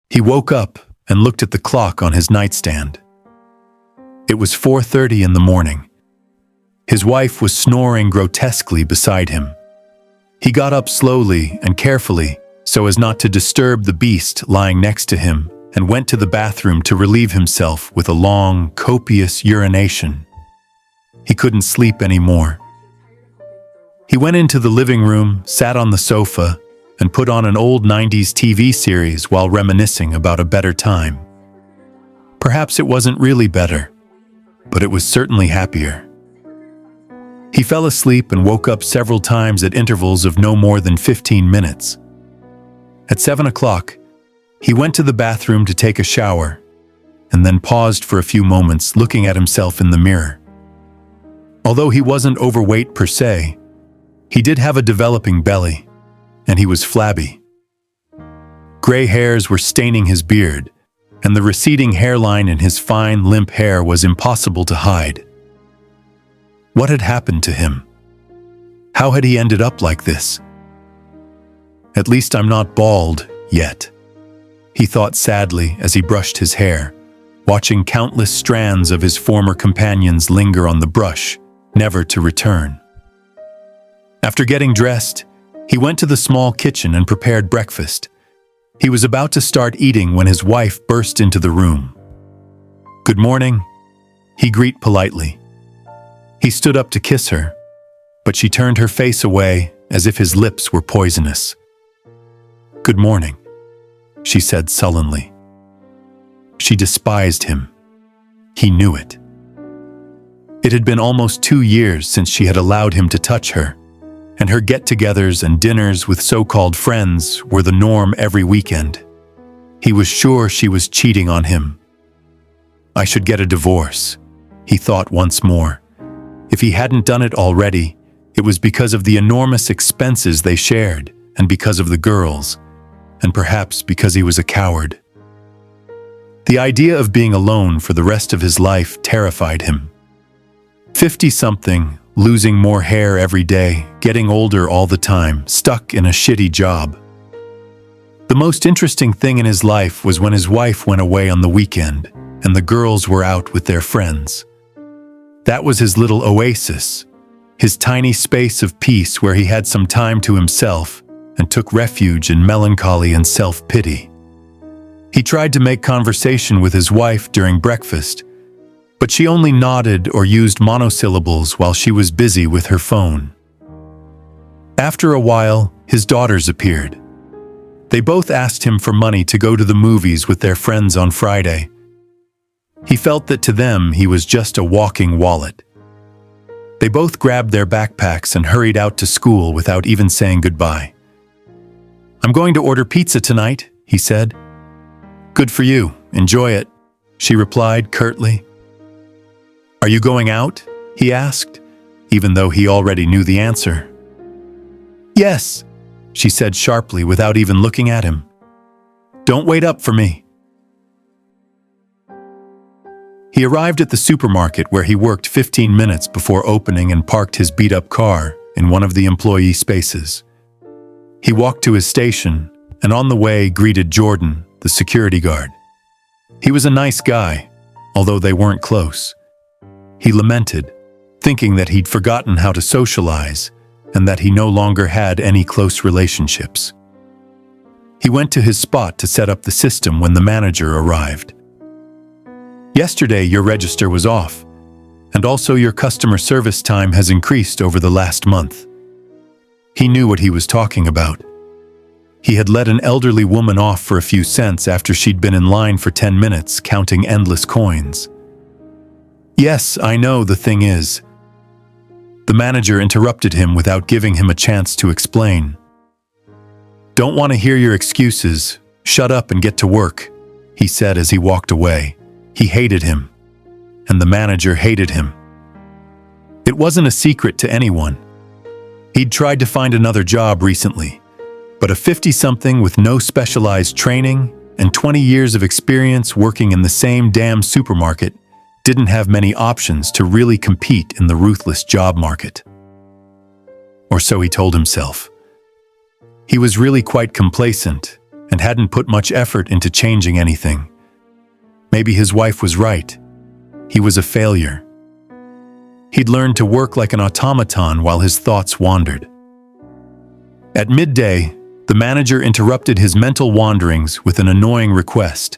He woke up and looked at the clock on his nightstand. It was 4:30 in the morning. His wife was snoring grotesquely beside him. He got up slowly and carefully so as not to disturb the beast lying next to him and went to the bathroom to relieve himself with a long, copious urination. He couldn't sleep anymore. He went into the living room, sat on the sofa, and put on an old 90s TV series while reminiscing about a better time. Perhaps it wasn't really better, but it was certainly happier. He fell asleep and woke up several times at intervals of no more than 15 minutes. At 7 o'clock, he went to the bathroom to take a shower, and then paused for a few moments looking at himself in the mirror. Although he wasn't overweight per se, he did have a developing belly, and he was flabby. Gray hairs were staining his beard, and the receding hairline in his fine, limp hair was impossible to hide. What had happened to him? How had he ended up like this? At least I'm not bald yet, he thought sadly as he brushed his hair, watching countless strands of his former companions linger on the brush, never to return. After getting dressed, he went to the small kitchen and prepared breakfast. He was about to start eating when his wife burst into the room. "Good morning," he greeted politely. He stood up to kiss her, but she turned her face away as if his lips were poisonous. "Good morning," she said sullenly. She despised him. He knew it. It had been almost 2 years since she had allowed him to touch her, and her get-togethers and dinners with so-called friends were the norm every weekend. He was sure she was cheating on him. I should get a divorce, he thought once more. If he hadn't done it already, it was because of the enormous expenses they shared, and because of the girls, and perhaps because he was a coward. The idea of being alone for the rest of his life terrified him. 50-something, losing more hair every day, getting older all the time, stuck in a shitty job. The most interesting thing in his life was when his wife went away on the weekend, and the girls were out with their friends. That was his little oasis, his tiny space of peace where he had some time to himself and took refuge in melancholy and self-pity. He tried to make conversation with his wife during breakfast, but she only nodded or used monosyllables while she was busy with her phone. After a while, his daughters appeared. They both asked him for money to go to the movies with their friends on Friday. He felt that to them he was just a walking wallet. They both grabbed their backpacks and hurried out to school without even saying goodbye. "I'm going to order pizza tonight," he said. "Good for you. Enjoy it," she replied curtly. "Are you going out?" he asked, even though he already knew the answer. "Yes," she said sharply without even looking at him. "Don't wait up for me." He arrived at the supermarket where he worked 15 minutes before opening and parked his beat-up car in one of the employee spaces. He walked to his station and on the way greeted Jordan, the security guard. He was a nice guy, although they weren't close. He lamented, thinking that he'd forgotten how to socialize and that he no longer had any close relationships. He went to his spot to set up the system when the manager arrived. "Yesterday your register was off, and also your customer service time has increased over the last month." He knew what he was talking about. He had let an elderly woman off for a few cents after she'd been in line for 10 minutes counting endless coins. "Yes, I know, the thing is." The manager interrupted him without giving him a chance to explain. "Don't want to hear your excuses. Shut up and get to work," he said as he walked away. He hated him, and the manager hated him. It wasn't a secret to anyone. He'd tried to find another job recently, but a 50-something with no specialized training and 20 years of experience working in the same damn supermarket didn't have many options to really compete in the ruthless job market. Or so he told himself. He was really quite complacent, and hadn't put much effort into changing anything. Maybe his wife was right. He was a failure. He'd learned to work like an automaton while his thoughts wandered. At midday, the manager interrupted his mental wanderings with an annoying request.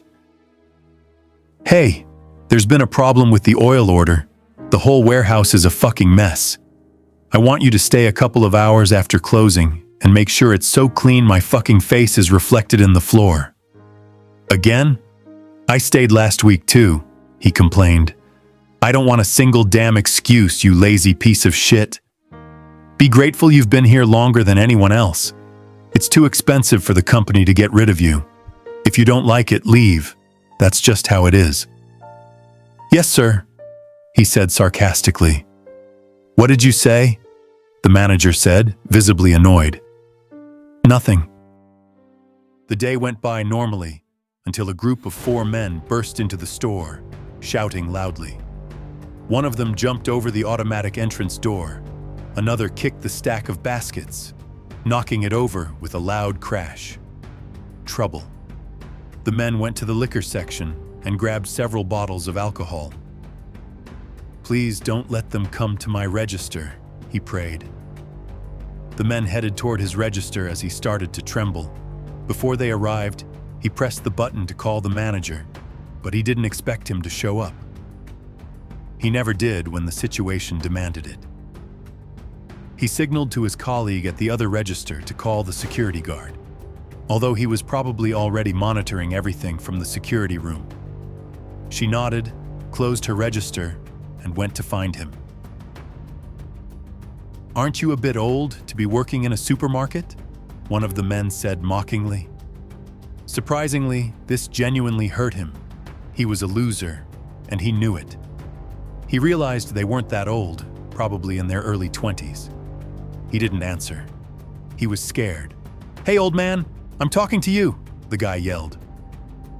"Hey, there's been a problem with the oil order. The whole warehouse is a fucking mess. I want you to stay a couple of hours after closing and make sure it's so clean my fucking face is reflected in the floor." "Again? I stayed last week too," he complained. "I don't want a single damn excuse, you lazy piece of shit. Be grateful you've been here longer than anyone else. It's too expensive for the company to get rid of you. If you don't like it, leave. That's just how it is." "Yes, sir," he said sarcastically. "What did you say?" the manager said, visibly annoyed. "Nothing." The day went by normally until a group of 4 men burst into the store, shouting loudly. One of them jumped over the automatic entrance door. Another kicked the stack of baskets, knocking it over with a loud crash. Trouble. The men went to the liquor section and grabbed several bottles of alcohol. "Please don't let them come to my register," he prayed. The men headed toward his register as he started to tremble. Before they arrived, he pressed the button to call the manager, but he didn't expect him to show up. He never did when the situation demanded it. He signaled to his colleague at the other register to call the security guard, although he was probably already monitoring everything from the security room. She nodded, closed her register, and went to find him. "Aren't you a bit old to be working in a supermarket?" one of the men said mockingly. Surprisingly, this genuinely hurt him. He was a loser, and he knew it. He realized they weren't that old, probably in their early 20s. He didn't answer. He was scared. "Hey, old man, I'm talking to you," the guy yelled.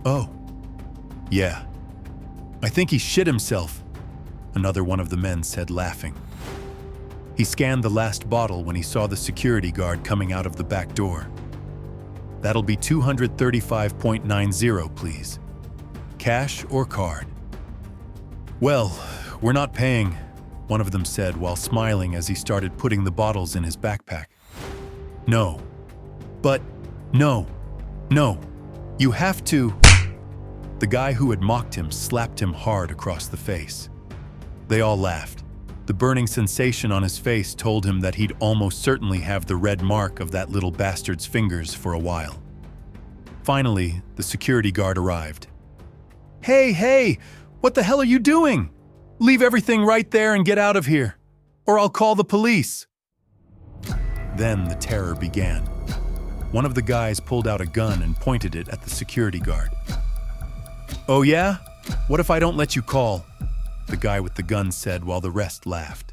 "Oh. Yeah. I think he shit himself," another one of the men said, laughing. He scanned the last bottle when he saw the security guard coming out of the back door. "That'll be 235.90, please. Cash or card?" "Well, we're not paying," one of them said while smiling as he started putting the bottles in his backpack. "No. But, no. You have to." The guy who had mocked him slapped him hard across the face. They all laughed. The burning sensation on his face told him that he'd almost certainly have the red mark of that little bastard's fingers for a while. Finally, the security guard arrived. Hey, what the hell are you doing? Leave everything right there and get out of here, or I'll call the police." Then the terror began. One of the guys pulled out a gun and pointed it at the security guard. "Oh yeah? What if I don't let you call?" the guy with the gun said while the rest laughed.